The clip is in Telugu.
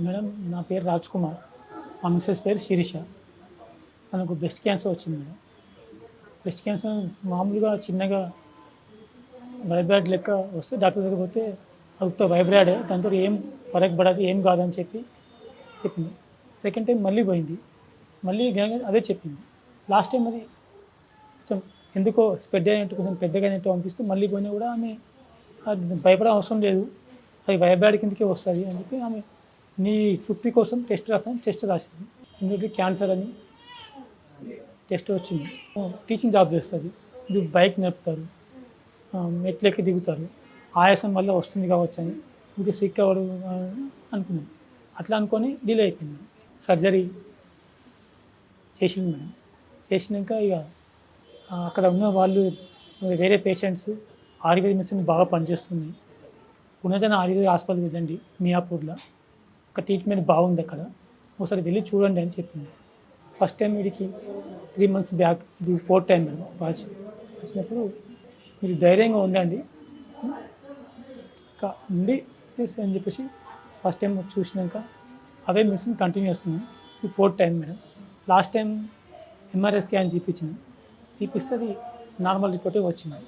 మేడం నా పేరు రాజ్ కుమార్. మా మిసెస్ పేరు శిరీష. తనకు బ్రెస్ట్ క్యాన్సర్ వచ్చింది మేడం. బ్రెస్ట్ క్యాన్సర్ మామూలుగా చిన్నగా వైబ్రాయిడ్ లెక్క వస్తే డాక్టర్ దగ్గర పోతే అది వైబ్రాయిడే, దాంతో ఏం ఫరక్ పడదు, ఏం కాదని చెప్పింది. సెకండ్ టైం మళ్ళీ పోయింది, మళ్ళీ అదే చెప్పింది. లాస్ట్ టైం అది కొంచెం ఎందుకో స్ప్రెడ్ అయినట్టు, కొంచెం పెద్దగా అయినట్టు అనిపిస్తే మళ్ళీ పోయినా కూడా ఆమె భయపడే అవసరం లేదు, అది వైబ్రాయిడ్ కిందకే వస్తుంది అని చెప్పి ఆమె నీ 50 కోసం టెస్ట్ రాసింది. ఎందుకంటే క్యాన్సర్ అని టెస్ట్ వచ్చింది. టీచింగ్ జాబ్ చేస్తుంది, ఇది బైక్ నడుపుతారు, మెట్లెక్కి దిగుతారు, ఆయాసం వల్ల వస్తుంది కావచ్చు అని ఇది సిక్ అవ్వడు అనుకున్నాను. అట్లా అనుకొని డిలే అయిపోయింది. సర్జరీ చేసింది మేడం. చేసినాక ఇక అక్కడ ఉన్న వాళ్ళు వేరే పేషెంట్స్ ఆయుర్వేద మెడిసిన్ బాగా పనిచేస్తుంది, పునర్జన ఆయుర్వేద హాస్పిటల్కి వెళ్ళండి మియాపూర్లో, ఒక ట్రీట్మెంట్ బాగుంది అక్కడ, ఒకసారి వెళ్ళి చూడండి అని చెప్పింది. ఫస్ట్ టైం వీడికి 3 months బ్యాక్, ఇది 4th టైం మేడం వాచ్ వచ్చినప్పుడు మీరు ధైర్యంగా ఉండండి ఉండి చేస్తే అని చెప్పేసి ఫస్ట్ టైం చూసినాక అవే మెడిసిన్ కంటిన్యూ చేస్తున్నాం. ఇది 4th time madam. Last time MRI scan చూపించింది, చూపిస్తే అది నార్మల్ రిపోర్టే వచ్చింది.